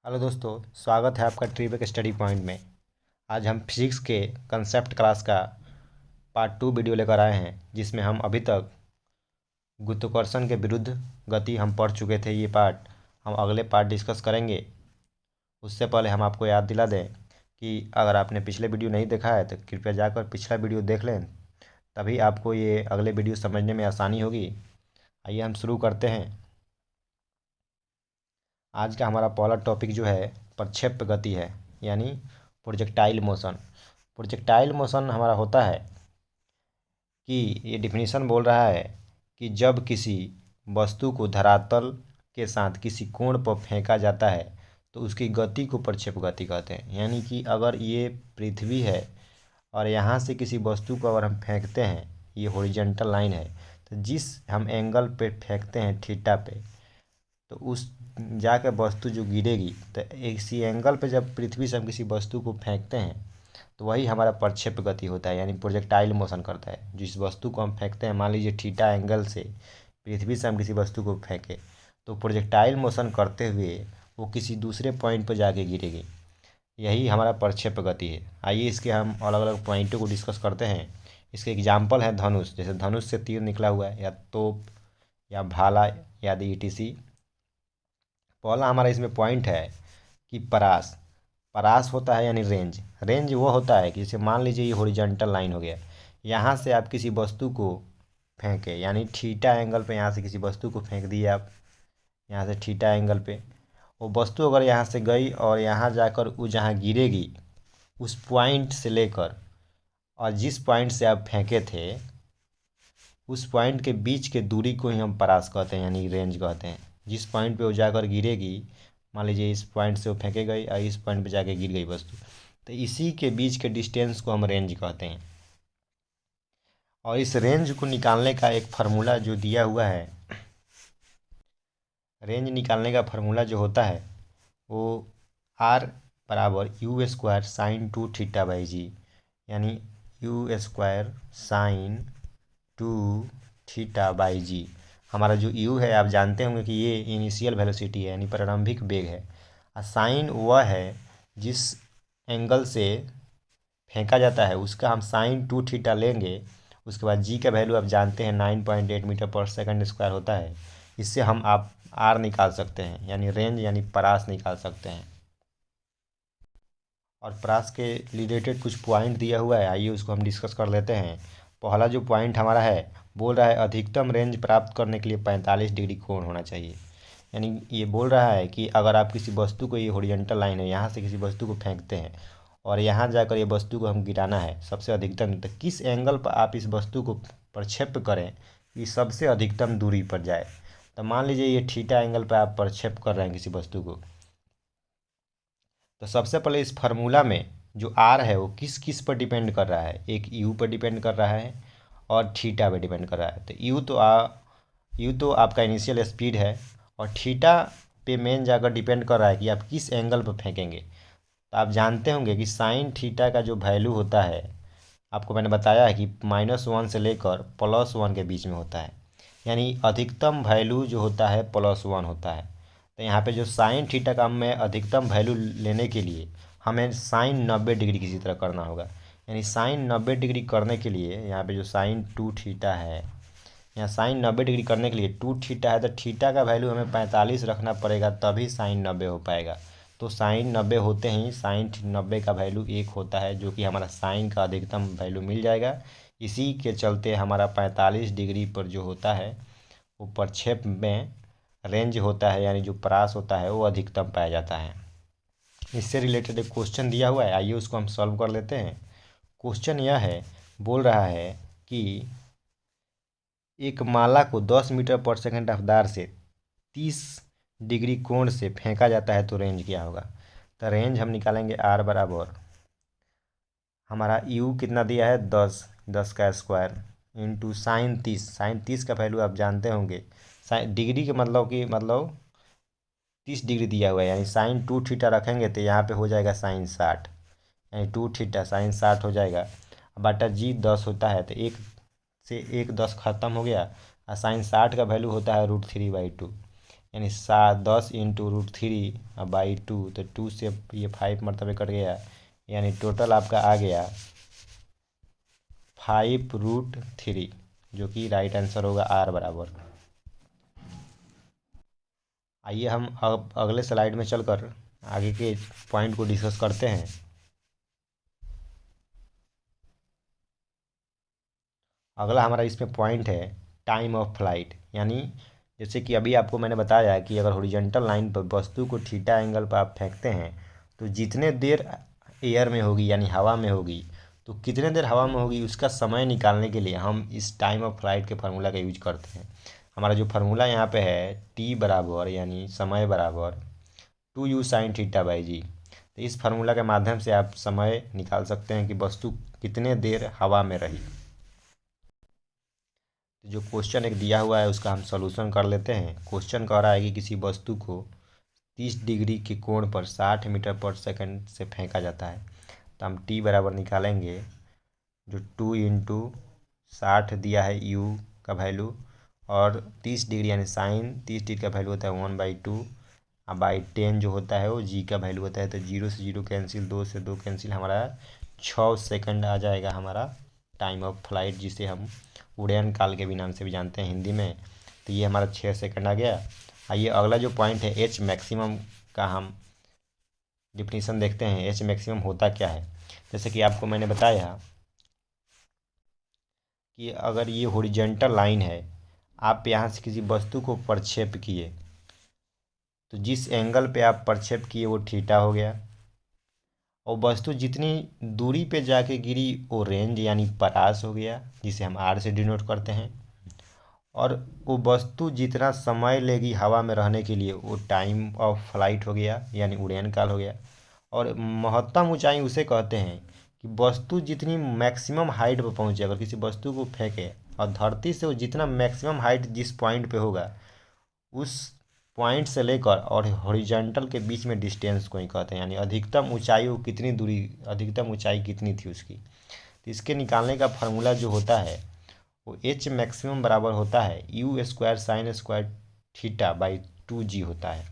Hello दोस्तों, स्वागत है आपका ट्रिबेक स्टडी पॉइंट में। आज हम फिजिक्स के कंसेप्ट क्लास का पार्ट 2 वीडियो लेकर आए हैं, जिसमें हम अभी तक गुरुत्वाकर्षण के विरुद्ध गति हम पढ़ चुके थे। ये पार्ट हम अगले पार्ट डिस्कस करेंगे। उससे पहले हम आपको याद दिला दें कि अगर आपने पिछले वीडियो नहीं देखा है तो कृपया जाकर पिछला वीडियो देख लें, तभी आपको ये अगले वीडियो समझने में आसानी होगी। आइए हम शुरू करते हैं। आज का हमारा पहला टॉपिक जो है प्रक्षेप्य गति है, यानी प्रोजेक्टाइल मोशन। प्रोजेक्टाइल मोशन हमारा होता है कि ये डिफिनीशन बोल रहा है कि जब किसी वस्तु को धरातल के साथ किसी कोण पर फेंका जाता है तो उसकी गति को प्रक्षेप गति कहते हैं। यानी कि अगर ये पृथ्वी है और यहाँ से किसी वस्तु को अगर हम फेंकते हैं, ये हॉरिजॉन्टल लाइन है, तो जिस हम एंगल पे फेंकते हैं थीटा पे, तो उस जाकर वस्तु जो गिरेगी, तो इसी एंगल पे जब पृथ्वी से हम किसी वस्तु को फेंकते हैं तो वही हमारा प्रक्षेप्य गति होता है, यानी प्रोजेक्टाइल मोशन करता है। जिस वस्तु को हम फेंकते हैं, मान लीजिए थीटा एंगल से पृथ्वी से हम किसी वस्तु को फेंके, तो प्रोजेक्टाइल मोशन करते हुए वो किसी दूसरे पॉइंट पर जाके गिरेगी। यही हमारा प्रक्षेप्य गति है। आइए इसके हम अलग अलग पॉइंटों को डिस्कस करते हैं। इसके एग्जाम्पल है धनुष। जैसे धनुष से तीर निकला हुआ है, या तोप, या भाला, या ETC। पहला हमारा इसमें पॉइंट है कि परास। परास होता है यानी रेंज। रेंज वो होता है कि जैसे मान लीजिए ये हॉरिजॉन्टल लाइन हो गया, यहाँ से आप किसी वस्तु को फेंके, यानी थीटा एंगल पे यहाँ से किसी वस्तु को फेंक दिए आप, यहाँ से थीटा एंगल पे। वो वस्तु अगर यहाँ से गई और यहाँ जाकर वो जहाँ गिरेगी, उस पॉइंट से लेकर और जिस पॉइंट से आप फेंके थे, उस पॉइंट के बीच के दूरी को ही हम परास कहते हैं, यानी रेंज कहते हैं। जिस पॉइंट पे वो जाकर गिरेगी, मान लीजिए इस पॉइंट से वो फेंके गई और इस पॉइंट पे जाके गिर गई वस्तु, तो इसी के बीच के डिस्टेंस को हम रेंज कहते हैं। और इस रेंज को निकालने का एक फार्मूला जो दिया हुआ है, रेंज निकालने का फार्मूला जो होता है वो R बराबर U² साइन 2 थीटा बाई जी, यानी U² साइन 2 थीटा बाई जी। हमारा जो U है, आप जानते होंगे कि ये इनिशियल वेलोसिटी है, यानी प्रारंभिक वेग है। और साइन वह है जिस एंगल से फेंका जाता है, उसका हम साइन 2 थीटा लेंगे। उसके बाद जी का वैल्यू आप जानते हैं 9.8 मीटर पर सेकंड स्क्वायर होता है। इससे हम आप R निकाल सकते हैं, यानी रेंज यानी परास निकाल सकते हैं। और परास के रिलेटेड कुछ पॉइंट दिया हुआ है, आइए उसको हम डिस्कस कर लेते हैं। पहला जो पॉइंट हमारा है, बोल रहा है अधिकतम रेंज प्राप्त करने के लिए 45 डिग्री कोण होना चाहिए। यानी ये बोल रहा है कि अगर आप किसी वस्तु को, ये हॉरिजॉन्टल लाइन है, यहाँ से किसी वस्तु को फेंकते हैं और यहाँ जाकर ये वस्तु को हम गिराना है सबसे अधिकतम, तो किस एंगल पर आप इस वस्तु को प्रक्षेप करें कि सबसे अधिकतम दूरी पर जाए। तो मान लीजिए ये थीटा एंगल पर आप प्रक्षेप कर रहे हैं किसी वस्तु को, तो सबसे पहले इस फार्मूला में जो R है वो किस किस पर डिपेंड कर रहा है। एक U पर डिपेंड कर रहा है और थीटा पर डिपेंड कर रहा है। तो U तो आपका इनिशियल स्पीड है, और थीटा पे मेन जाकर डिपेंड कर रहा है कि आप किस एंगल पर फेंकेंगे। तो आप जानते होंगे कि साइन थीटा का जो वैल्यू होता है, आपको मैंने बताया है कि -1 से लेकर +1 के बीच में होता है। यानी अधिकतम वैल्यू जो होता है +1 होता है। तो यहाँ पे जो साइन थीटा का में अधिकतम वैल्यू लेने के लिए हमें साइन 90 डिग्री किसी तरह करना होगा। यानी साइन 90 डिग्री करने के लिए यहाँ पे जो साइन 2 थीटा है, यहाँ साइन 90 डिग्री करने के लिए 2 थीटा है, तो थीटा का वैल्यू हमें 45 रखना पड़ेगा, तभी साइन 90 हो पाएगा। तो साइन 90 होते ही साइन 90 का वैल्यू 1 होता है, जो कि हमारा साइन का अधिकतम वैल्यू मिल जाएगा। इसी के चलते हमारा 45 डिग्री पर जो होता है वो प्रक्षेप में रेंज होता है, यानी जो परास होता है वो अधिकतम पाया जाता है। इससे रिलेटेड एक क्वेश्चन दिया हुआ है, आइए उसको हम सॉल्व कर लेते हैं। क्वेश्चन यह है, बोल रहा है कि एक माला को 10 मीटर पर सेकंड रफ्तार से 30 डिग्री कोण से फेंका जाता है, तो रेंज क्या होगा। तो रेंज हम निकालेंगे R बराबर, हमारा U कितना दिया है 10 का स्क्वायर इंटू साइन 30। साइन 30 का वैल्यू आप जानते होंगे, साइन डिग्री के मतलब कि 30 डिग्री दिया हुआ है, यानी साइन 2 थीटा रखेंगे तो यहाँ पे हो जाएगा साइन 60, यानी 2 थीटा साइन 60 हो जाएगा। बटा जी 10 होता है, तो एक से एक 10 खत्म हो गया, और साइन 60 का वैल्यू होता है √3/2, यानी 10 इंटू √3 बाई 2, तो 2 से ये 5 मरतबे कट गया, यानी टोटल आपका आ गया 5√3, जो कि राइट आंसर होगा आर बराबर। आइए हम अब अगले स्लाइड में चलकर आगे के पॉइंट को डिस्कस करते हैं। अगला हमारा इसमें पॉइंट है टाइम ऑफ फ्लाइट, यानी जैसे कि अभी आपको मैंने बताया कि अगर हॉरिजॉन्टल लाइन पर वस्तु को थीटा एंगल पर आप फेंकते हैं तो जितने देर एयर में होगी यानी हवा में होगी, तो कितने देर हवा में होगी उसका समय निकालने के लिए हम इस टाइम ऑफ फ्लाइट के फार्मूला का यूज करते हैं। हमारा जो फार्मूला यहाँ पे है टी बराबर यानी समय बराबर 2u साइन थीटा बाई जी। तो इस फार्मूला के माध्यम से आप समय निकाल सकते हैं कि वस्तु कितने देर हवा में रही। जो क्वेश्चन एक दिया हुआ है उसका हम सॉल्यूशन कर लेते हैं। क्वेश्चन कह रहा है कि किसी वस्तु को 30 डिग्री के कोण पर 60 मीटर पर सेकंड से फेंका जाता है। तो हम टी बराबर निकालेंगे, जो 2 इंटू 60 दिया है यू का वैल्यू, और 30 डिग्री यानी साइन 30 डिग्री का वैल्यू होता है 1/2, और बाई 10 जो होता है वो जी का वैल्यू होता है। तो 0 से 0 कैंसिल, 2 से 2 कैंसिल, हमारा 6 सेकंड आ जाएगा हमारा टाइम ऑफ फ्लाइट, जिसे हम उड़ान काल के भी नाम से भी जानते हैं हिंदी में। तो ये हमारा 6 सेकंड आ गया। आइए अगला जो पॉइंट है एच मैक्सिमम का हम डिफिनीसन देखते हैं। एच मैक्सिमम होता क्या है, जैसे कि आपको मैंने बताया कि अगर ये हॉरिजॉन्टल लाइन है, आप यहाँ से किसी वस्तु को प्रक्षेप किए, तो जिस एंगल पे आप प्रक्षेप किए वो थीटा हो गया, और वस्तु जितनी दूरी पे जाके गिरी वो रेंज यानी परास हो गया, जिसे हम आर से डिनोट करते हैं। और वो वस्तु जितना समय लेगी हवा में रहने के लिए वो टाइम ऑफ फ्लाइट हो गया, यानी उड़ान काल हो गया। और महत्तम ऊंचाई उसे कहते हैं कि वस्तु जितनी मैक्सिमम हाइट पर पहुंचे, अगर किसी वस्तु को फेंके और धरती से वो जितना मैक्सिमम हाइट जिस पॉइंट पे होगा, उस पॉइंट से लेकर और हॉरिजॉन्टल के बीच में डिस्टेंस को ही कहते हैं, यानी अधिकतम ऊंचाई वो कितनी दूरी, अधिकतम ऊंचाई कितनी थी उसकी। तो इसके निकालने का फार्मूला जो होता है वो एच मैक्सिमम बराबर होता है you square sine square theta by 2g होता है।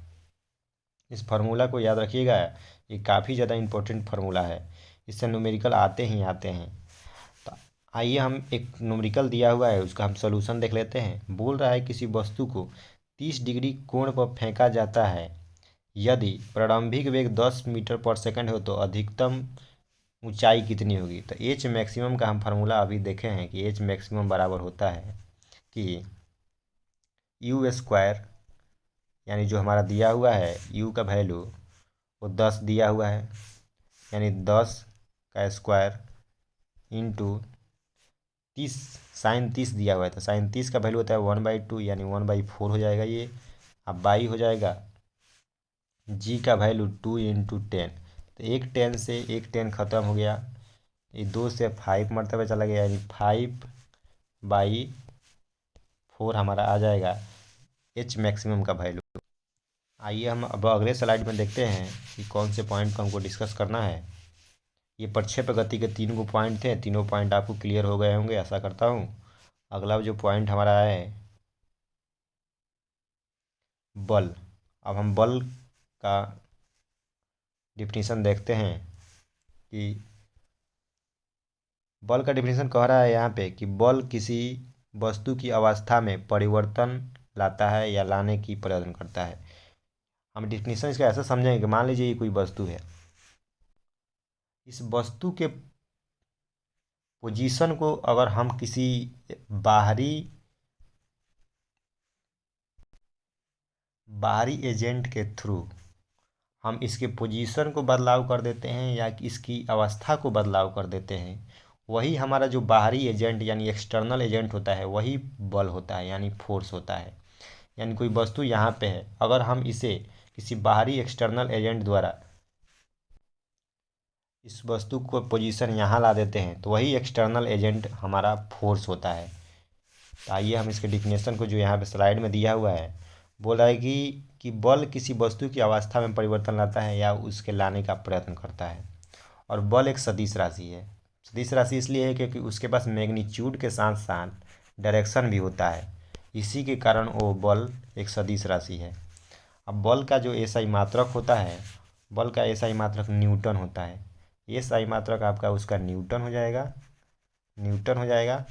इस फार्मूला को याद रखिएगा, ये काफ़ी ज़्यादा इंपॉर्टेंट फार्मूला है, इससे न्यूमेरिकल आते ही आते हैं। तो आइए हम एक न्यूमेरिकल दिया हुआ है उसका हम सॉल्यूशन देख लेते हैं। बोल रहा है किसी वस्तु को 30 डिग्री कोण पर फेंका जाता है, यदि प्रारंभिक वेग 10 मीटर पर सेकंड हो तो अधिकतम ऊंचाई कितनी होगी। तो एच मैक्सिमम का हम फार्मूला अभी देखे हैं कि एच मैक्सिमम बराबर होता है कि यू स्क्वायर, यानी जो हमारा दिया हुआ है यू का वैल्यू वो 10 दिया हुआ है, यानी 10 का स्क्वायर इंटू 30, साइन 30 दिया हुआ है, तो साइन 30 का वैल्यू होता है 1/2, यानी 1/4 हो जाएगा ये। अब बाई हो जाएगा जी का वैल्यू 2 इंटू 10, तो एक 10 से एक 10 ख़त्म हो गया, ये 2 से 5 मरतबे चला गया, यानी 5/4 हमारा आ जाएगा एच मैक्सिमम का वैल्यू। आइए हम अब अगले स्लाइड में देखते हैं कि कौन से पॉइंट को हमको डिस्कस करना है। ये प्रक्षेप गति के 3 गो पॉइंट थे, तीनों पॉइंट आपको क्लियर हो गए होंगे आशा करता हूँ। अगला जो पॉइंट हमारा है बल। अब हम बल का डिफिनीसन देखते हैं कि बल का डिफिनीसन कह रहा है यहाँ पे कि बल किसी वस्तु की अवस्था में परिवर्तन लाता है या लाने की प्रयत्न करता है। हम डिफिनीसन इसका ऐसा समझेंगे कि मान लीजिए ये कोई वस्तु है, इस वस्तु के पोजीशन को अगर हम किसी बाहरी एजेंट के थ्रू हम इसके पोजीशन को बदलाव कर देते हैं या इसकी अवस्था को बदलाव कर देते हैं, वही हमारा जो बाहरी एजेंट यानी एक्सटर्नल एजेंट होता है वही बल होता है, यानी फोर्स होता है। यानी कोई वस्तु यहाँ पे है, अगर हम इसे किसी बाहरी एक्सटर्नल एजेंट द्वारा इस वस्तु को पोजीशन यहाँ ला देते हैं तो वही एक्सटर्नल एजेंट हमारा फोर्स होता है। तो आइए हम इसके डिफिनेशन को जो यहाँ पे स्लाइड में दिया हुआ है, बोल रहा है कि बल किसी वस्तु की अवस्था में परिवर्तन लाता है या उसके लाने का प्रयत्न करता है। और बल एक सदिश राशि है। सदिश राशि इसलिए है क्योंकि उसके पास मैग्नीट्यूड के साथ साथ डायरेक्शन भी होता है, इसी के कारण वो बल एक सदिश राशि है। अब बल का जो एसआई मात्रक होता है, बल का एसआई मात्रक न्यूटन होता है। एसआई मात्रक आपका उसका न्यूटन हो जाएगा, न्यूटन हो जाएगा।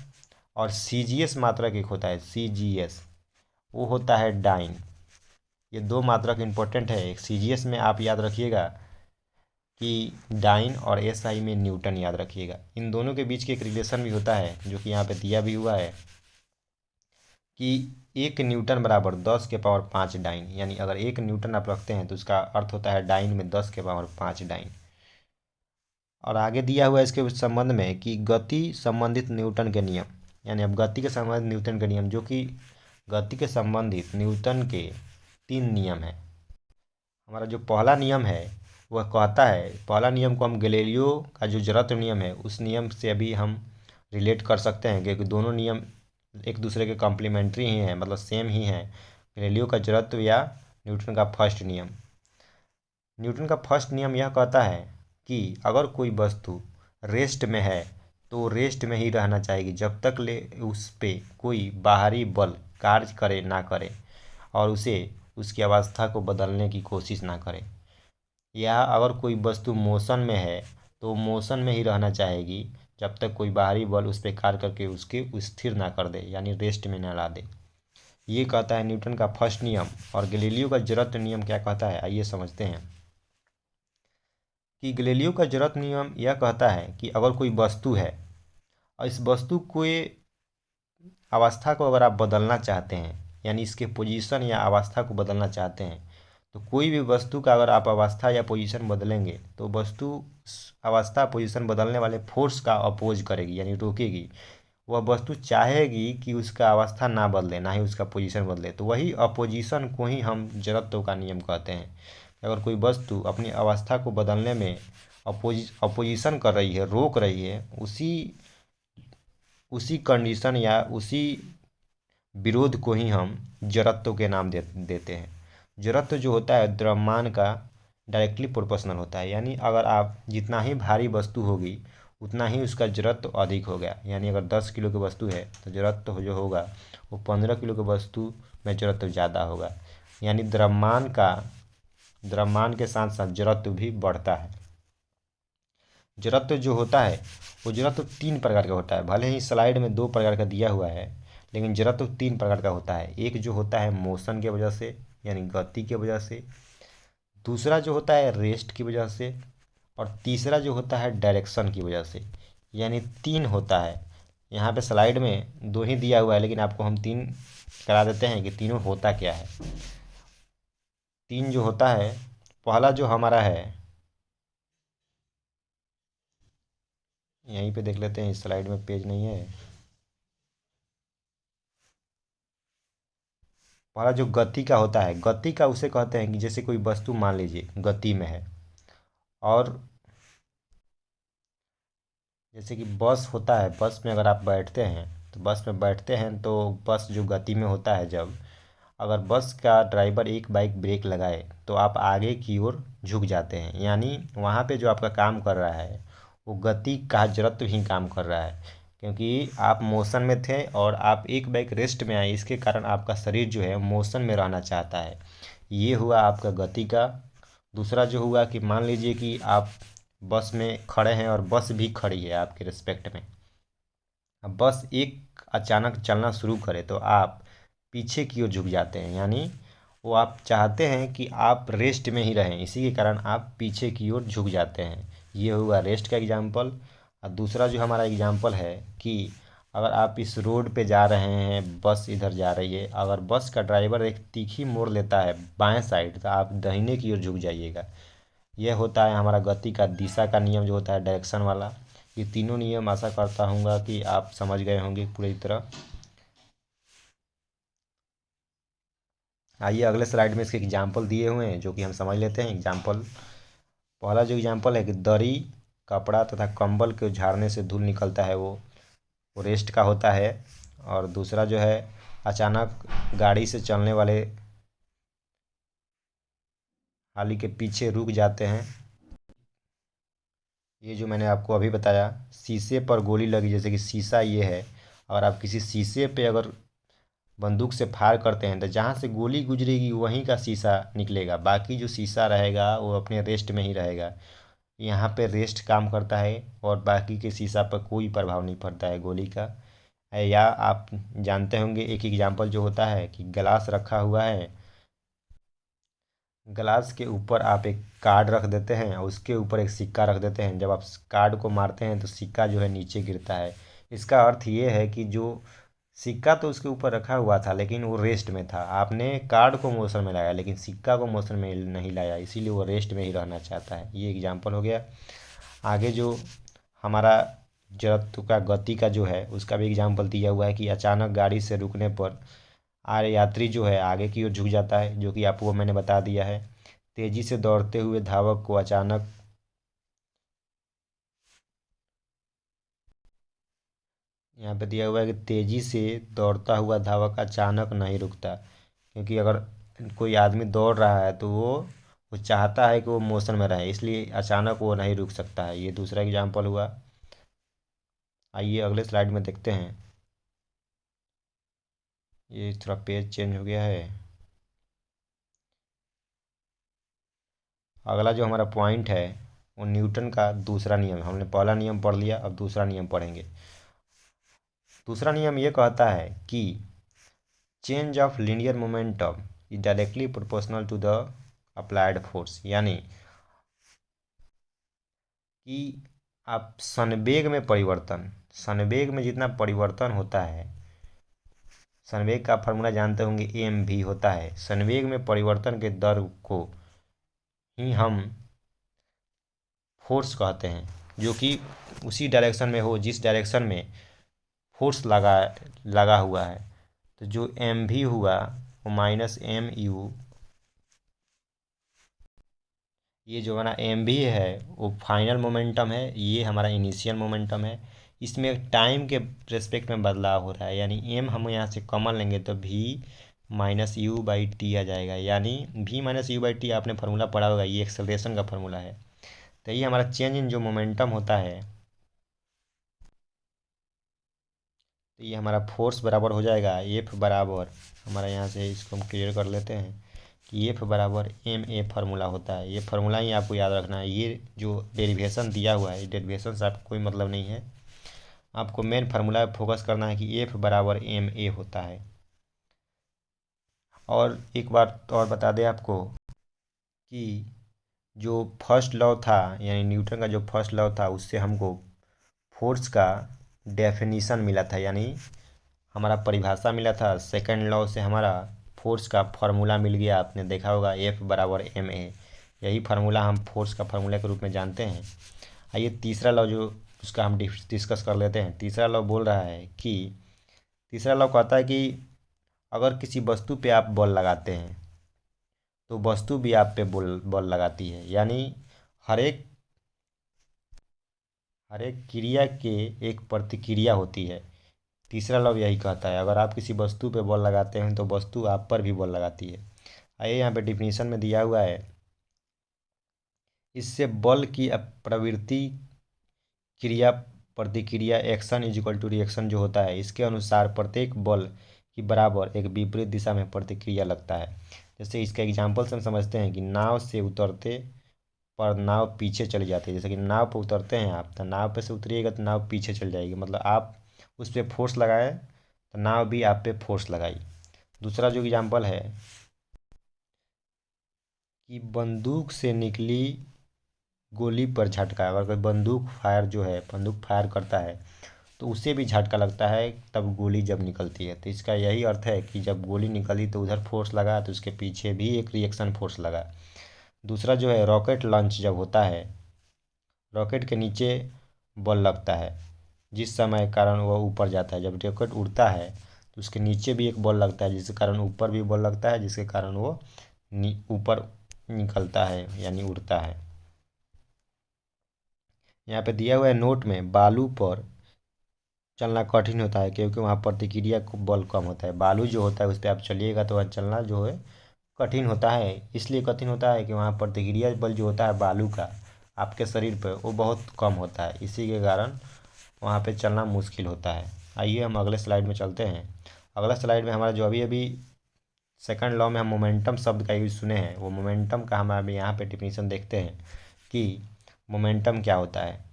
और सीजीएस मात्रक एक होता है, सीजीएस, वो होता है डाइन। ये दो मात्रक इंपॉर्टेंट है। एक सीजीएस में आप याद रखिएगा कि डाइन, और एसआई में न्यूटन याद रखिएगा। इन दोनों के बीच के एक रिलेशन भी होता है जो कि यहाँ पे दिया भी हुआ है कि 1 न्यूटन = 10 के पावर 5 डाइन। यानी अगर 1 न्यूटन आप रखते हैं तो उसका अर्थ होता है डाइन में 10 के पावर 5 डाइन। और आगे दिया हुआ है इसके संबंध में कि गति संबंधित न्यूटन के नियम, यानी अब गति के संबंधित न्यूटन के नियम, जो कि गति के संबंधित न्यूटन के 3 नियम है। हमारा जो पहला नियम है वह कहता है, पहला नियम को हम गैलीलियो का जो जड़त्व नियम है उस नियम से अभी हम रिलेट कर सकते हैं, क्योंकि दोनों नियम एक दूसरे के कॉम्प्लीमेंट्री ही हैं, मतलब सेम ही हैं। गैलीलियो का जड़त्व या न्यूटन का फर्स्ट नियम। न्यूटन का फर्स्ट नियम यह कहता है कि अगर कोई वस्तु रेस्ट में है तो रेस्ट में ही रहना चाहिए जब तक ले उस पे कोई बाहरी बल कार्य करे ना करे और उसे उसकी अवस्था को बदलने की कोशिश ना करे। या अगर कोई वस्तु मोशन में है तो मोशन में ही रहना चाहेगी जब तक कोई बाहरी बल उस पर कार्य करके उसके स्थिर ना कर दे, यानी रेस्ट में ना ला दे। ये कहता है न्यूटन का फर्स्ट नियम। और गैलीलियो का जड़त्व नियम क्या कहता है, आइए समझते हैं। कि गैलीलियो का जड़त्व नियम यह कहता है कि अगर कोई वस्तु है और इस वस्तु को अवस्था को अगर आप बदलना चाहते हैं, यानी इसके पोजीशन या अवस्था को बदलना चाहते हैं, तो कोई भी वस्तु का अगर आप अवस्था या पोजीशन बदलेंगे तो वस्तु अवस्था पोजीशन बदलने वाले फोर्स का अपोज करेगी, यानी रोकेगी। वह वस्तु चाहेगी कि उसका अवस्था ना बदले, ना ही उसका पोजीशन बदले। तो वही अपोजिशन को ही हम जड़त्व का नियम कहते हैं। अगर कोई वस्तु अपनी अवस्था को बदलने में अपोजिशन कर रही है, रोक रही है, उसी कंडीशन या उसी विरोध को ही हम जड़त्व के नाम देते हैं। जड़त्व जो होता है द्रव्यमान का डायरेक्टली प्रोपोर्शनल होता है, यानी अगर आप जितना ही भारी वस्तु होगी उतना ही उसका जड़त्व अधिक हो गया। यानी अगर 10 किलो की वस्तु है तो जड़त्व जो होगा वो 15 किलो की वस्तु में जड़त्व ज़्यादा होगा। यानी द्रव्यमान के साथ साथ जड़त्व भी बढ़ता है। जड़त्व जो होता है वो जड़त्व 3 प्रकार का होता है। भले ही स्लाइड में 2 प्रकार का दिया हुआ है, लेकिन जड़त्व 3 प्रकार का होता है। एक जो होता है मोशन की वजह से, यानी गति की वजह से, दूसरा जो होता है रेस्ट की वजह से, और तीसरा जो होता है डायरेक्शन की वजह से। यानी 3 होता है। यहाँ पे स्लाइड में 2 ही दिया हुआ है, लेकिन आपको हम 3 करा देते हैं कि तीनों होता क्या है। 3 जो होता है, पहला जो हमारा है, यहीं पे देख लेते हैं, इस स्लाइड में पेज नहीं है। पहला जो गति का होता है, गति का उसे कहते हैं कि जैसे कोई वस्तु मान लीजिए गति में है, और जैसे कि बस होता है, बस में अगर आप बैठते हैं तो बस में बैठते हैं तो बस जो गति में होता है, जब अगर बस का ड्राइवर एक बाइक ब्रेक लगाए तो आप आगे की ओर झुक जाते हैं। यानी वहाँ पे जो आपका काम कर रहा है वो गति का जड़त्व ही काम कर रहा है, क्योंकि आप मोशन में थे और आप एक बाइक रेस्ट में आए, इसके कारण आपका शरीर जो है मोशन में रहना चाहता है। ये हुआ आपका गति का। दूसरा जो हुआ कि मान लीजिए कि आप बस में खड़े हैं और बस भी खड़ी है आपके रिस्पेक्ट में। अब बस एक अचानक चलना शुरू करे तो आप पीछे की ओर झुक जाते हैं, यानी वो आप चाहते हैं कि आप रेस्ट में ही रहें, इसी के कारण आप पीछे की ओर झुक जाते हैं। ये हुआ रेस्ट का एग्जाम्पल। और दूसरा जो हमारा एग्जाम्पल है कि अगर आप इस रोड पे जा रहे हैं, बस इधर जा रही है, अगर बस का ड्राइवर एक तीखी मोड़ लेता है बाएं साइड तो आप दाहिने की ओर झुक जाइएगा। यह होता है हमारा गति का दिशा का नियम जो होता है डायरेक्शन वाला। ये तीनों नियम आशा करता हूँगा कि आप समझ गए होंगे पूरी तरह। आइए अगले स्लाइड में इसके एग्जाम्पल दिए हुए हैं जो कि हम समझ लेते हैं। एग्जाम्पल, पहला जो एग्जाम्पल है कि दरी, कपड़ा तथा कंबल के झाड़ने से धूल निकलता है, वो रेस्ट का होता है। और दूसरा जो है अचानक गाड़ी से चलने वाले हाली के पीछे रुक जाते हैं। ये जो मैंने आपको अभी बताया, शीशे पर गोली लगी, जैसे कि शीशा ये है, और आप किसी शीशे पे अगर बंदूक से फायर करते हैं तो जहाँ से गोली गुजरेगी वहीं का शीशा निकलेगा, बाकी जो शीशा रहेगा वो अपने रेस्ट में ही रहेगा। यहाँ पे रेस्ट काम करता है और बाकी के शीशा पर कोई प्रभाव नहीं पड़ता है गोली का। या आप जानते होंगे एक एग्जांपल जो होता है कि गिलास रखा हुआ है, गिलास के ऊपर आप एक कार्ड रख देते हैं और उसके ऊपर एक सिक्का रख देते हैं। जब आप कार्ड को मारते हैं तो सिक्का जो है नीचे गिरता है। इसका अर्थ ये है कि जो सिक्का तो उसके ऊपर रखा हुआ था लेकिन वो रेस्ट में था, आपने कार्ड को मोशन में लाया लेकिन सिक्का को मोशन में नहीं लाया, इसीलिए वो रेस्ट में ही रहना चाहता है। ये एग्जाम्पल हो गया। आगे जो हमारा जड़त्व का गति का जो है उसका भी एग्जाम्पल दिया हुआ है कि अचानक गाड़ी से रुकने पर यात्री जो है आगे की ओर झुक जाता है, जो कि आपको मैंने बता दिया है। तेजी से दौड़ते हुए धावक को अचानक यहाँ पे दिया हुआ है कि तेजी से दौड़ता हुआ धावक अचानक नहीं रुकता, क्योंकि अगर कोई आदमी दौड़ रहा है तो वो चाहता है कि वो मोशन में रहे, इसलिए अचानक वो नहीं रुक सकता है। ये दूसरा एग्जाम्पल हुआ। आइए अगले स्लाइड में देखते हैं। ये थोड़ा पेज चेंज हो गया है। अगला जो हमारा पॉइंट है वो न्यूटन का दूसरा नियम है। हमने पहला नियम पढ़ लिया, अब दूसरा नियम पढ़ेंगे। दूसरा नियम ये कहता है कि change of linear momentum is directly proportional to the applied force, यानी कि आप संवेग में परिवर्तन, संवेग में जितना परिवर्तन होता है, संवेग का फॉर्मूला जानते होंगे एम भी होता है। संवेग में परिवर्तन के दर को ही हम फोर्स कहते हैं, जो कि उसी डायरेक्शन में हो जिस डायरेक्शन में फोर्स लगा लगा हुआ है। तो जो एम भी हुआ वो माइनस एम यू, ये जो हमारा एम भी है वो फाइनल मोमेंटम है, ये हमारा इनिशियल मोमेंटम है। इसमें टाइम के रेस्पेक्ट में बदलाव हो रहा है, यानी एम हम यहाँ से कॉमन लेंगे तो भी माइनस यू बाई टी आ जाएगा। यानी भी माइनस यू बाई टी आपने फार्मूला पढ़ा होगा, ये एक्सेलरेशन का फार्मूला है। तो ये हमारा चेंज इन जो मोमेंटम होता है, तो ये हमारा फोर्स बराबर हो जाएगा एफ बराबर, हमारा यहाँ से इसको हम क्लियर कर लेते हैं कि एफ बराबर एम ए फार्मूला होता है। ये फार्मूला ही आपको याद रखना है। ये जो डेरिवेशन दिया हुआ है, डेरिवेशन से आपको कोई मतलब नहीं है, आपको मेन फार्मूला पे फोकस करना है कि एफ बराबर एम ए होता है। और एक बात और बता दें आपको कि जो फर्स्ट लॉ था, यानी न्यूटन का जो फर्स्ट लॉ था, उससे हमको फोर्स का डेफिनीशन मिला था, यानी हमारा परिभाषा मिला था। सेकंड लॉ से हमारा फोर्स का फार्मूला मिल गया, आपने देखा होगा एफ बराबर एम ए। यही फार्मूला हम फोर्स का फार्मूला के रूप में जानते हैं। आइए तीसरा लॉ जो उसका हम डिस्कस कर लेते हैं। तीसरा लॉ बोल रहा है कि, तीसरा लॉ कहता है कि अगर किसी वस्तु पे आप बल लगाते हैं तो वस्तु भी आप पे बल बल लगाती है, यानी हर एक हर एक क्रिया के एक प्रतिक्रिया होती है। तीसरा लॉ यही कहता है, अगर आप किसी वस्तु पे बल लगाते हैं तो वस्तु आप पर भी बल लगाती है। आइए यहाँ पे डिफिनीशन में दिया हुआ है, इससे बल की प्रवृत्ति क्रिया प्रतिक्रिया action is equal to reaction जो होता है, इसके अनुसार प्रत्येक बल की बराबर एक विपरीत दिशा में प्रतिक्रिया लगता है। जैसे इसका एग्जाम्पल से हम समझते हैं कि नाव से उतरते पर नाव पीछे चली जाती है। जैसे कि नाव पर उतरते हैं आप, तो नाव पे से उतरिएगा तो नाव पीछे चल जाएगी, मतलब आप उस पर फोर्स लगाए तो नाव भी आप पे फोर्स लगाई। दूसरा जो एग्जाम्पल है कि बंदूक से निकली गोली पर झटका, अगर कोई बंदूक फायर जो है, बंदूक फायर करता है तो उसे भी झटका लगता है तब गोली जब निकलती है। तो इसका यही अर्थ है कि जब गोली निकली तो उधर फोर्स लगा तो उसके पीछे भी एक रिएक्शन फोर्स लगा। दूसरा जो है रॉकेट लॉन्च जब होता है, रॉकेट के नीचे बल लगता है जिस समय कारण वह ऊपर जाता है। जब रॉकेट उड़ता है तो उसके नीचे भी एक बल लगता है जिसके कारण ऊपर भी बल लगता है, जिसके कारण वो ऊपर निकलता है यानी उड़ता है। यहाँ पे दिया हुआ है नोट में, बालू पर चलना कठिन होता है क्योंकि वहाँ प्रतिक्रिया को बल कम होता है। बालू जो होता है उस पर आप चलिएगा तो वहाँ चलना जो है कठिन होता है। इसलिए कठिन होता है कि वहाँ प्रतिक्रिया बल जो होता है बालू का आपके शरीर पर वो बहुत कम होता है, इसी के कारण वहाँ पे चलना मुश्किल होता है। आइए हम अगले स्लाइड में चलते हैं। अगला स्लाइड में हमारा जो अभी अभी सेकंड लॉ में हम मोमेंटम शब्द का यूज सुने हैं, वो मोमेंटम का हम अभी यहाँ पे डिफिनीशन देखते हैं कि मोमेंटम क्या होता है,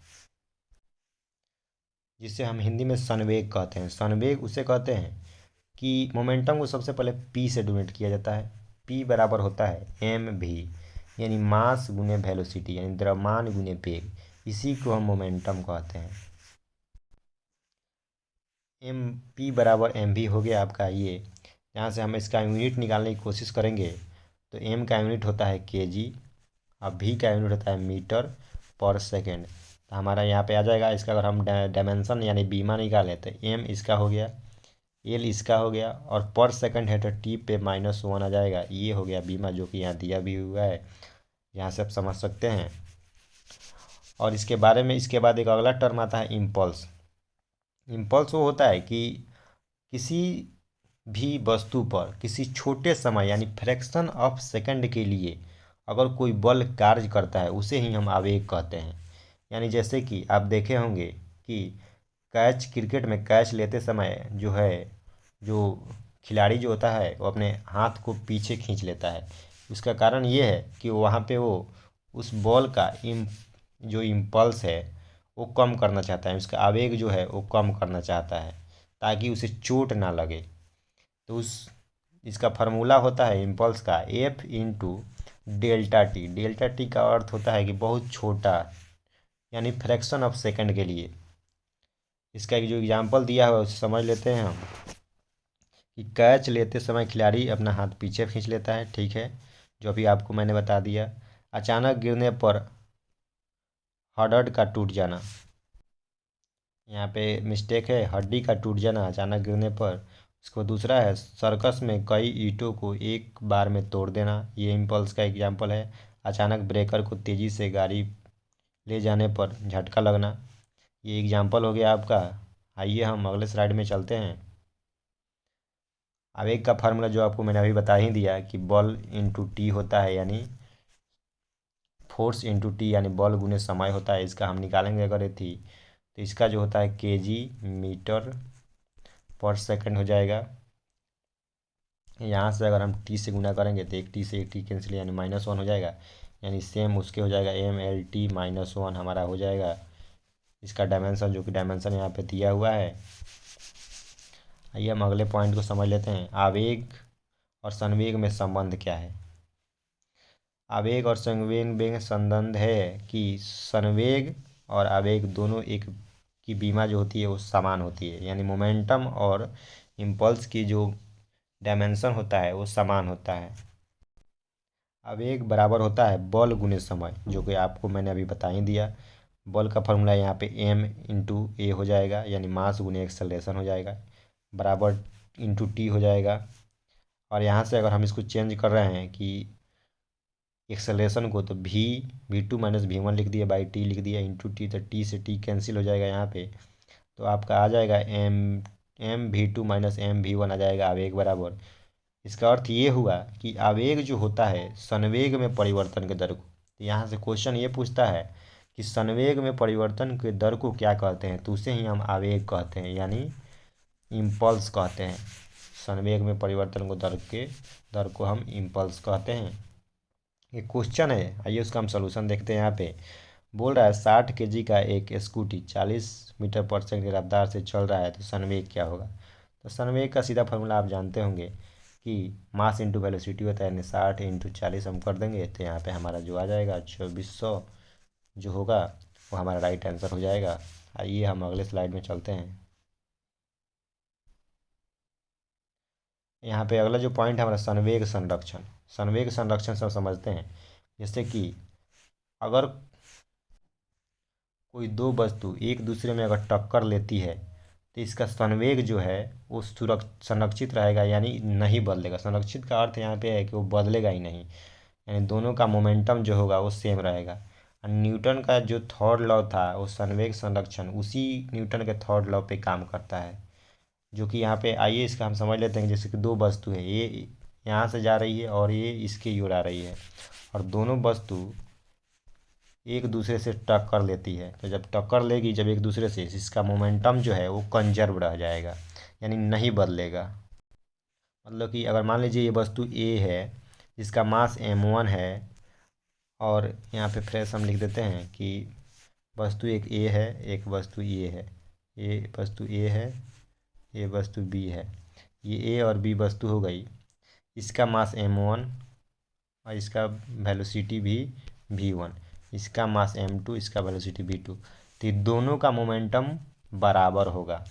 जिसे हम हिंदी में संवेग कहते हैं। संवेग उसे कहते हैं कि मोमेंटम को सबसे पहले पी से डिनोट किया जाता है। पी बराबर होता है एम भी, यानी मास गुने वेलोसिटी, यानी द्रव्यमान गुने वेग। इसी को हम मोमेंटम कहते हैं। एम पी बराबर एम भी हो गया आपका ये। यहाँ से हम इसका यूनिट निकालने की कोशिश करेंगे तो एम का यूनिट होता है केजी, अब भी का यूनिट होता है मीटर पर सेकेंड। तो हमारा यहाँ पे आ जाएगा इसका, अगर हम डायमेंशन यानी बीमा निकालें तो एम इसका हो गया, एल इसका हो गया, और पर सेकंड है तो टी पे -1 आ जाएगा। ये हो गया बीमा, जो कि यहाँ दिया भी हुआ है, यहाँ से आप समझ सकते हैं। और इसके बारे में इसके बाद एक अगला टर्म आता है इम्पल्स। इम्पल्स वो होता है कि किसी भी वस्तु पर किसी छोटे समय यानी फ्रैक्शन ऑफ सेकंड के लिए अगर कोई बल कार्य करता है, उसे ही हम आवेग कहते हैं। यानी जैसे कि आप देखे होंगे कि कैच, क्रिकेट में कैच लेते समय जो है, जो खिलाड़ी जो होता है वो अपने हाथ को पीछे खींच लेता है। उसका कारण ये है कि वहाँ पे वो उस बॉल का जो इम्पल्स है वो कम करना चाहता है, उसका आवेग जो है वो कम करना चाहता है ताकि उसे चोट ना लगे। तो इसका फार्मूला होता है इम्पल्स का F into delta T. Delta T का अर्थ होता है कि बहुत छोटा, यानी फ्रैक्शन ऑफ सेकंड के लिए। इसका एक जो एग्जांपल दिया हुआ है उसे समझ लेते हैं हम, कि कैच लेते समय खिलाड़ी अपना हाथ पीछे खींच लेता है, ठीक है, जो अभी आपको मैंने बता दिया। अचानक गिरने पर हड्डी का टूट जाना, यहाँ पे मिस्टेक है, हड्डी का टूट जाना अचानक गिरने पर। इसको दूसरा है सर्कस में कई ईंटों को एक बार में तोड़ देना, ये इम्पल्स का एग्जांपल है। अचानक ब्रेकर को तेज़ी से गाड़ी ले जाने पर झटका लगना, ये एग्जांपल हो गया आपका। आइए हम अगले स्लाइड में चलते हैं। आवेग का फार्मूला जो आपको मैंने अभी बता ही दिया कि बल इंटू टी होता है, यानी फोर्स इंटू टी, यानी बल गुने समय होता है। इसका हम निकालेंगे अगर ये थी तो इसका जो होता है केजी मीटर पर सेकंड हो जाएगा। यहाँ से अगर हम टी से गुना करेंगे तो एक टी से एक टी कैंसिल, यानी -1 हो जाएगा, यानी सेम उसके हो जाएगा MLT -1 हमारा हो जाएगा। इसका डायमेंशन, जो कि डायमेंशन यहाँ पे दिया हुआ है। आइए हम अगले पॉइंट को समझ लेते हैं, आवेग और संवेग में संबंध क्या है। आवेग और संवेग में संबंध है कि संवेग और आवेग दोनों एक की बीमा जो होती है वो समान होती है, यानी मोमेंटम और इम्पल्स की जो डायमेंशन होता है वो समान होता है। आवेग बराबर होता है बल गुने समय, जो कि आपको मैंने अभी बता ही दिया। बल का फॉर्मूला यहाँ पे m इंटू ए हो जाएगा, यानी मास गुने एक्सेलरेशन हो जाएगा, बराबर इंटू टी हो जाएगा। और यहाँ से अगर हम इसको चेंज कर रहे हैं कि एक्सेलरेशन को, तो v2 माइनस v1 लिख दिया, बाई टी लिख दिया, इंटू टी, तो टी से टी कैंसिल हो जाएगा यहाँ पे। तो आपका आ जाएगा m v2 minus m v1 आ जाएगा आवेग बराबर। इसका अर्थ ये हुआ कि आवेग जो होता है संवेग में परिवर्तन के दर को, तो यहाँ से क्वेश्चन ये पूछता है कि संवेग में परिवर्तन के दर को क्या कहते हैं, तो उसे ही हम आवेग कहते हैं, यानी इम्पल्स कहते हैं। संवेग में परिवर्तन को दर को हम इम्पल्स कहते हैं। ये क्वेश्चन है, आइए उसका हम सलूशन देखते हैं। यहाँ पे बोल रहा है 60 kg का एक स्कूटी 40 मीटर पर सेकंड की रफ्तार से चल रहा है, तो संवेग क्या होगा। तो संवेग का सीधा फार्मूला आप जानते होंगे कि मास इंटू वेलोसिटी होता है, यानी 60 इंटू 40 हम कर देंगे तो यहाँ पे हमारा जो आ जाएगा 2400 जो होगा वो हमारा राइट आंसर हो जाएगा। आइए हम अगले स्लाइड में चलते हैं। यहाँ पे अगला जो पॉइंट है हमारा संवेग संरक्षण। संवेग संरक्षण सब समझते हैं, जैसे कि अगर कोई दो वस्तु एक दूसरे में अगर टक्कर लेती है तो इसका संवेग जो है वो संरक्षित रहेगा, यानी नहीं बदलेगा। संरक्षित का अर्थ यहाँ पे है कि वो बदलेगा ही नहीं, यानी दोनों का मोमेंटम जो होगा वो सेम रहेगा। और न्यूटन का जो थर्ड लॉ था वो संवेग संरक्षण उसी न्यूटन के थर्ड लॉ पे काम करता है, जो कि यहाँ पे आइए इसका हम समझ लेते हैं। जैसे कि दो वस्तु है, ये यहाँ से जा रही है और ये इसके ओर आ रही है, और दोनों वस्तु एक दूसरे से टक्कर लेती है। तो जब टक्कर लेगी जब एक दूसरे से, इसका मोमेंटम जो है वो कंजर्व रह जाएगा, यानी नहीं बदलेगा। मतलब कि अगर मान लीजिए ये वस्तु ए है जिसका मास m1 है, और यहाँ पे फ्रेश हम लिख देते हैं कि वस्तु एक ए है, एक वस्तु ए है, ये वस्तु ए है, ये वस्तु बी है, ये ए और बी वस्तु हो गई। इसका मास m1 और इसका वेलोसिटी भी v1, इसका मास m2, इसका वेलोसिटी v2। तो ये दोनों का मोमेंटम बराबर होगा।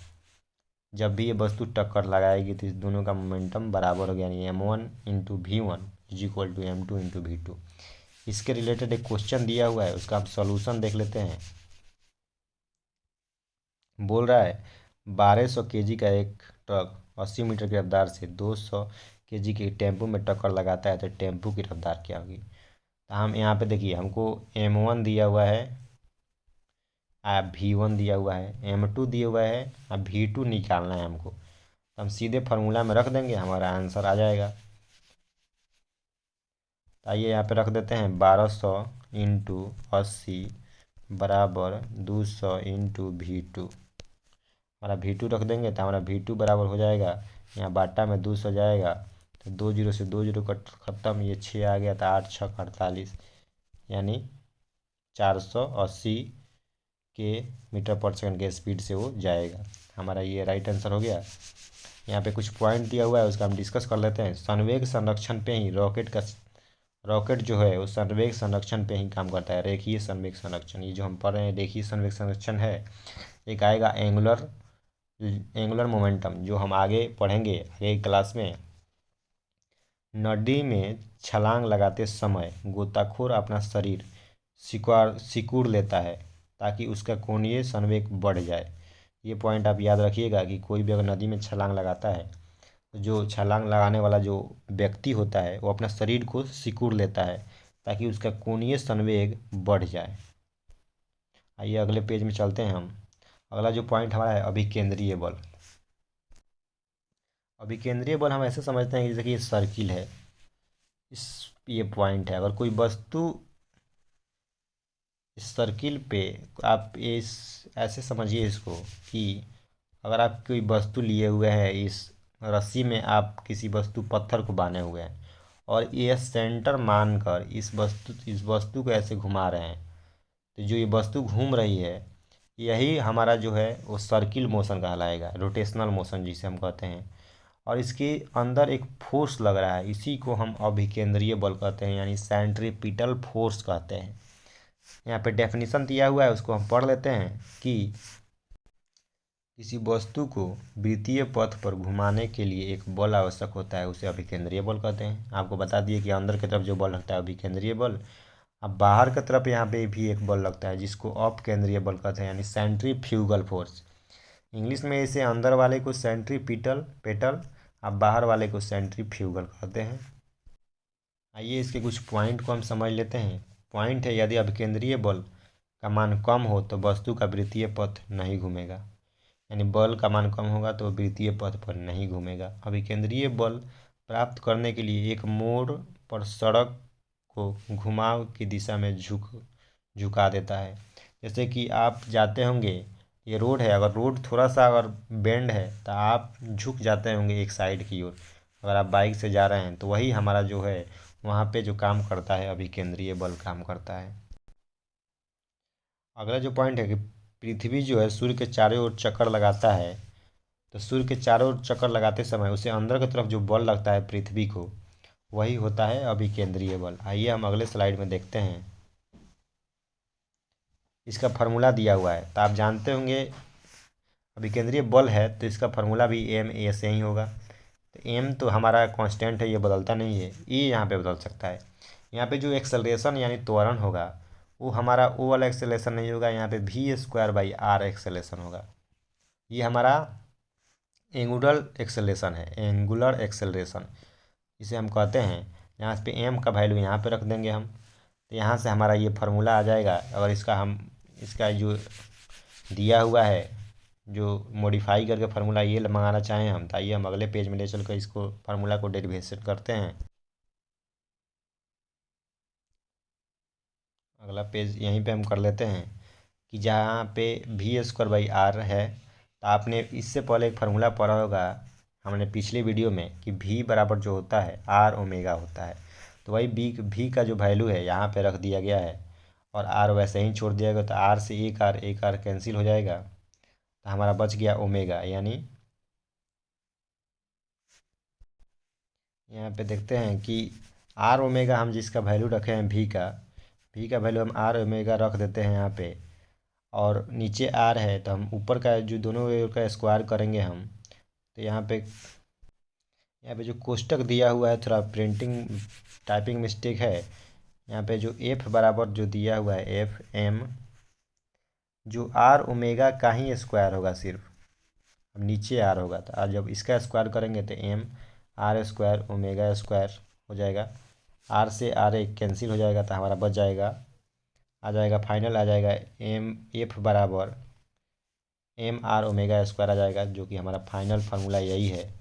जब भी ये वस्तु टक्कर लगाएगी तो इस दोनों का मोमेंटम बराबर हो गया, यानी m1 into v1 is equal to m2 into v2। इसके रिलेटेड एक क्वेश्चन दिया हुआ है, उसका हम सॉल्यूशन देख लेते हैं। बोल रहा है 1200 केजी का एक ट्रक 80 मीटर की रफ्तार से 200 केजी के टेम्पो में टक्कर लगाता है, तो टेम्पो की रफ्तार क्या होगी। तो हम यहाँ पे देखिए, हमको m1 दिया हुआ है, v1 दिया हुआ है, m2 दिया हुआ है, अब v2 निकालना है हमको। तो हम सीधे फार्मूला में रख देंगे, हमारा आंसर आ जाएगा। आइए यहाँ पे रख देते हैं 1200 इंटू 80 बराबर 200 इंटू v2। हमारा v2 रख देंगे तो हमारा v2 बराबर हो जाएगा, यहाँ बाटा में 200 जाएगा तो 2 जीरो से 2 जीरो कट ख़त्म, ये 6 आ गया था, 8 छः 48, यानी 480 के मीटर पर सेकंड के स्पीड से वो जाएगा। हमारा ये राइट आंसर हो गया। यहाँ पे कुछ पॉइंट दिया हुआ है, उसका हम डिस्कस कर लेते हैं। संवेग संरक्षण पे ही रॉकेट जो है वो संवेग संरक्षण पे ही काम करता है, रेखीय संवेग संरक्षण। ये जो हम पढ़ रहे हैं रेखीय संवेग संरक्षण है। एक आएगा एंगुलर मोमेंटम, जो हम आगे पढ़ेंगे आगे क्लास में। नदी में छलांग लगाते समय गोताखोर अपना शरीर सिकुड़ लेता है ताकि उसका कोणीय संवेग बढ़ जाए। ये पॉइंट आप याद रखिएगा कि कोई भी अगर नदी में छलांग लगाता है तो जो छलांग लगाने वाला जो व्यक्ति होता है वो अपना शरीर को सिकुड़ लेता है ताकि उसका कोणीय संवेग बढ़ जाए। आइए अगले पेज में चलते हैं हम। अगला जो पॉइंट हमारा है अभिकेंद्रीय बल। अभिकेंद्रीय बल हम ऐसे समझते हैं कि जैसे कि ये सर्किल है, इस ये पॉइंट है। अगर कोई वस्तु इस सर्किल पे, आप इस ऐसे समझिए इसको कि अगर आप कोई वस्तु लिए हुए हैं, इस रस्सी में आप किसी वस्तु पत्थर को बांधे हुए हैं और ये सेंटर मानकर इस वस्तु को ऐसे घुमा रहे हैं, तो जो ये वस्तु घूम रही है यही हमारा जो है वो सर्किल मोशन कहलाएगा, रोटेशनल मोशन जिसे हम कहते हैं। और इसके अंदर एक फोर्स लग रहा है, इसी को हम अभिकेंद्रीय बल कहते हैं, यानी सेंट्रीपिटल फोर्स कहते हैं। यहाँ पे डेफिनेशन दिया हुआ है, उसको हम पढ़ लेते हैं कि किसी वस्तु को वृत्तीय पथ पर घुमाने के लिए एक बल आवश्यक होता है, उसे अभिकेंद्रीय बल कहते हैं। आपको बता दिए कि अंदर की तरफ जो बल लगता है अभिकेंद्रीय बल, अब बाहर की तरफ यहाँ पे भी एक बल लगता है जिसको अपकेंद्रीय बल कहते हैं, यानी सेंट्रीफ्यूगल फोर्स। इंग्लिश में इसे अंदर वाले को सेंट्रीपिटल पेटल, अब बाहर वाले को सेंट्रीफ्यूगल कहते हैं। आइए इसके कुछ पॉइंट को हम समझ लेते हैं। पॉइंट है, यदि अभिकेंद्रीय बल का मान कम हो तो वस्तु का वृत्तीय पथ नहीं घूमेगा, यानी बल का मान कम होगा तो वृत्तीय पथ पर नहीं घूमेगा। अभिकेंद्रीय बल प्राप्त करने के लिए एक मोड़ पर सड़क को घुमाव की दिशा में झुका देता है। जैसे कि आप जाते होंगे, ये रोड है, अगर रोड थोड़ा सा अगर बेंड है तो आप झुक जाते होंगे एक साइड की ओर, अगर आप बाइक से जा रहे हैं तो वही हमारा जो है वहाँ पे जो काम करता है अभिकेंद्रीय बल काम करता है। अगला जो पॉइंट है कि पृथ्वी जो है सूर्य के चारों ओर चक्कर लगाता है, तो सूर्य के चारों ओर चक्कर लगाते समय उसे अंदर की तरफ जो बल लगता है पृथ्वी को, वही होता है अभिकेंद्रीय बल। आइए हम अगले स्लाइड में देखते हैं। इसका फार्मूला दिया हुआ है, तो आप जानते होंगे अभिकेंद्रीय बल है तो इसका फार्मूला भी एम ए से ही होगा। तो एम तो हमारा कांस्टेंट है, ये बदलता नहीं है। ई यहाँ पे बदल सकता है। यहाँ पे जो एक्सेलरेशन यानी त्वरण होगा वो हमारा ओ वाला एक्सेलरेशन नहीं होगा, यहाँ पे v² r एक्सेलरेशन होगा। ये हमारा एंगुलर एक्सेलरेशन इसे हम कहते हैं। यहाँ पे एम का वैल्यू यहाँ पे रख देंगे हम, तो यहाँ से हमारा ये फार्मूला आ जाएगा। अगर इसका जो दिया हुआ है, जो मॉडिफाई करके फार्मूला ये मंगाना चाहें हम, तो आइए हम अगले पेज में ले चल कर इसको फार्मूला को डेरिवेशन करते हैं। अगला पेज यहीं पे हम कर लेते हैं कि जहाँ पे v² r है, तो आपने इससे पहले एक फार्मूला पढ़ा होगा हमने पिछले वीडियो में कि v बराबर जो होता है r ओमेगा होता है, तो वही v का जो वैल्यू है यहाँ पे रख दिया गया है और r वैसे ही छोड़ दिया गया। तो r से एक r कैंसिल हो जाएगा, तो हमारा बच गया ओमेगा। यानी यहाँ पे देखते हैं कि r ओमेगा हम जिसका वैल्यू रखे हैं v का वैल्यू हम r ओमेगा रख देते हैं यहाँ पे, और नीचे r है तो हम ऊपर का जो दोनों वेव का स्क्वायर करेंगे हम। तो यहाँ पे जो कोष्टक दिया हुआ है, थोड़ा प्रिंटिंग टाइपिंग मिस्टेक है। यहाँ पे जो f बराबर जो दिया हुआ है एफ एम, जो r ओमेगा का ही स्क्वायर होगा सिर्फ, अब नीचे r होगा तो जब इसका स्क्वायर करेंगे तो m r square omega square हो जाएगा। r से r एक कैंसिल हो जाएगा तो हमारा बच जाएगा, आ जाएगा फाइनल आ जाएगा f बराबर mr ओमेगा स्क्वायर आ जाएगा, जो कि हमारा फाइनल फार्मूला यही है,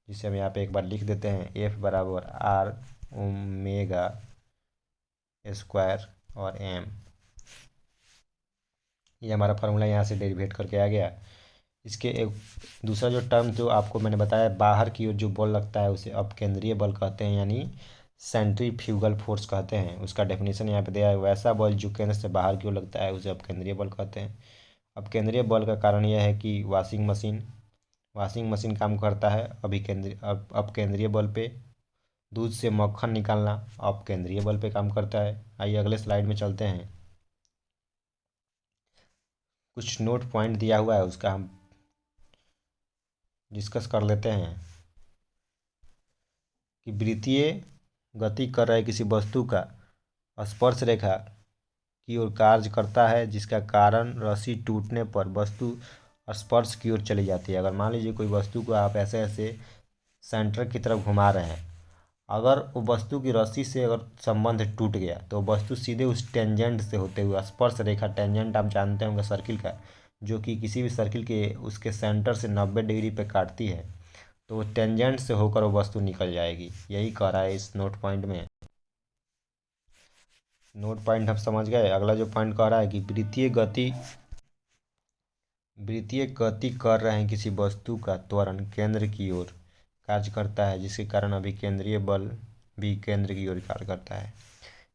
जिसे हम यहाँ पे एक बार लिख देते हैं f बराबर r ओमेगा स्क्वायर और m। ये हमारा फार्मूला यहाँ से डेरिवेट करके आ गया। इसके एक दूसरा जो टर्म जो आपको मैंने बताया, बाहर की ओर जो बल लगता है उसे अपकेंद्रीय बल कहते हैं, यानी सेंट्रीफ्यूगल फोर्स कहते हैं। उसका डेफिनेशन यहाँ पे दिया है, वैसा बल जो केंद्र से बाहर की ओर लगता है उसे अपकेंद्रीय बल कहते हैं। अपकेंद्रीय बल का कारण यह है कि वॉशिंग मशीन काम करता है अपकेंद्रीय बल पे। दूध से मक्खन निकालना अपकेंद्रीय बल पे काम करता है। आइए अगले स्लाइड में चलते हैं। कुछ नोट पॉइंट दिया हुआ है, उसका हम डिस्कस कर लेते हैं कि वृत्तीय गति कर रहे किसी वस्तु का स्पर्श रेखा की ओर कार्य करता है, जिसका कारण रस्सी टूटने पर वस्तु स्पर्श की ओर चली जाती है। अगर मान लीजिए कोई वस्तु को आप ऐसे ऐसे सेंटर की तरफ घुमा रहे हैं, अगर वो वस्तु की रस्सी से अगर संबंध टूट गया तो वस्तु सीधे उस टेंजेंट से होते हुए, स्पर्श रेखा टेंजेंट आप जानते होंगे सर्किल का, जो कि किसी भी सर्किल के उसके सेंटर से 90 डिग्री पे काटती है, तो वो टेंजेंट से होकर वो वस्तु निकल जाएगी। यही कह रहा है इस नोट पॉइंट में। नोट पॉइंट हम समझ गए। अगला जो पॉइंट कह रहा है कि वृत्तीय गति कर रहे हैं किसी वस्तु का त्वरण केंद्र की ओर कार्य करता है, जिसके कारण अभिकेंद्रीय बल भी केंद्र की ओर कार्य करता है।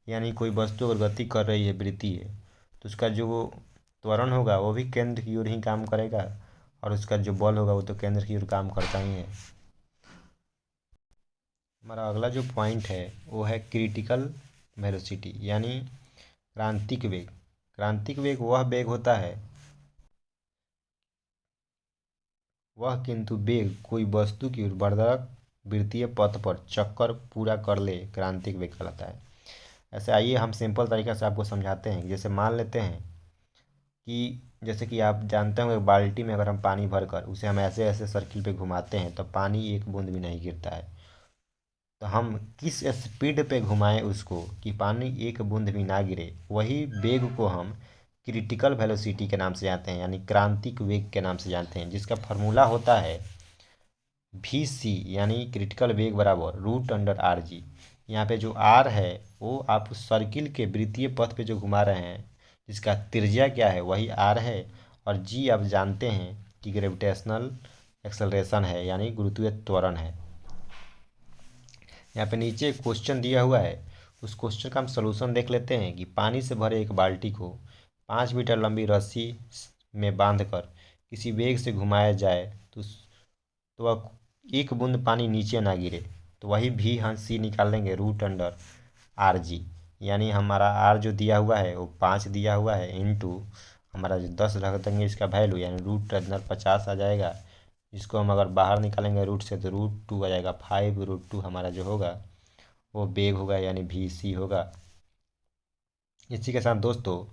यानी कोई वस्तु अगर गति कर रही है वृत्तीय, तो उसका जो त्वरण होगा वो भी केंद्र की ओर ही काम करेगा, और उसका जो बल होगा वो तो केंद्र की ओर काम करता ही है। हमारा अगला जो पॉइंट है वो है क्रिटिकल वेलोसिटी, यानी क्रांतिक वेग। क्रांतिक वेग वह वेग होता है, वह किंतु वेग कोई वस्तु की ऊर्ध्वाधर वृत्तीय पथ पर चक्कर पूरा कर ले, क्रांतिक वेग कहलाता है। ऐसे आइए हम सिंपल तरीके से आपको समझाते हैं। जैसे मान लेते हैं कि जैसे कि आप जानते होंगे बाल्टी में अगर हम पानी भरकर उसे हम ऐसे ऐसे सर्किल पे घुमाते हैं तो पानी एक बूंद भी नहीं गिरता है। तो हम किस स्पीड पे घुमाएं उसको कि पानी एक बूंद भी ना गिरे, वही वेग को हम क्रिटिकल वेलोसिटी के नाम से जानते हैं, यानी क्रांतिक वेग के नाम से जानते हैं, जिसका फार्मूला होता है VC, यानी क्रिटिकल वेग बराबर √R(g). यहाँ पे जो R है वो आप उस सर्किल के वृत्तीय पथ पे जो घुमा रहे हैं, जिसका त्रिज्या क्या है वही R है, और G आप जानते हैं कि ग्रेविटेशनल एक्सेलरेशन है, यानी गुरुत्वीय त्वरण है। यहाँ पे नीचे एक क्वेश्चन दिया हुआ है, उस क्वेश्चन का हम सलूशन देख लेते हैं कि पानी से भरे एक बाल्टी को 5 मीटर लंबी रस्सी में बांधकर किसी वेग से घुमाया जाए तो वह एक बूंद पानी नीचे ना गिरे, तो वही भी हम C निकाल लेंगे √R(g). यानी हमारा R जो दिया हुआ है वो 5 दिया हुआ है, इंटू हमारा जो 10 रख देंगे इसका वैल्यू, यानी √50 आ जाएगा। इसको हम अगर बाहर निकालेंगे रूट से तो √2 आ जाएगा। 5√2 हमारा जो होगा वो वेग होगा, यानी VC होगा। इसी के साथ दोस्तों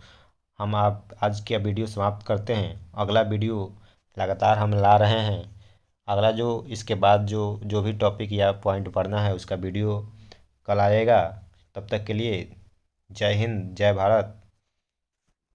हम आप आज का वीडियो समाप्त करते हैं। अगला वीडियो लगातार हम ला रहे हैं। अगला जो इसके बाद जो भी टॉपिक या पॉइंट पढ़ना है उसका वीडियो कल आएगा। तब तक के लिए जय हिंद, जय भारत।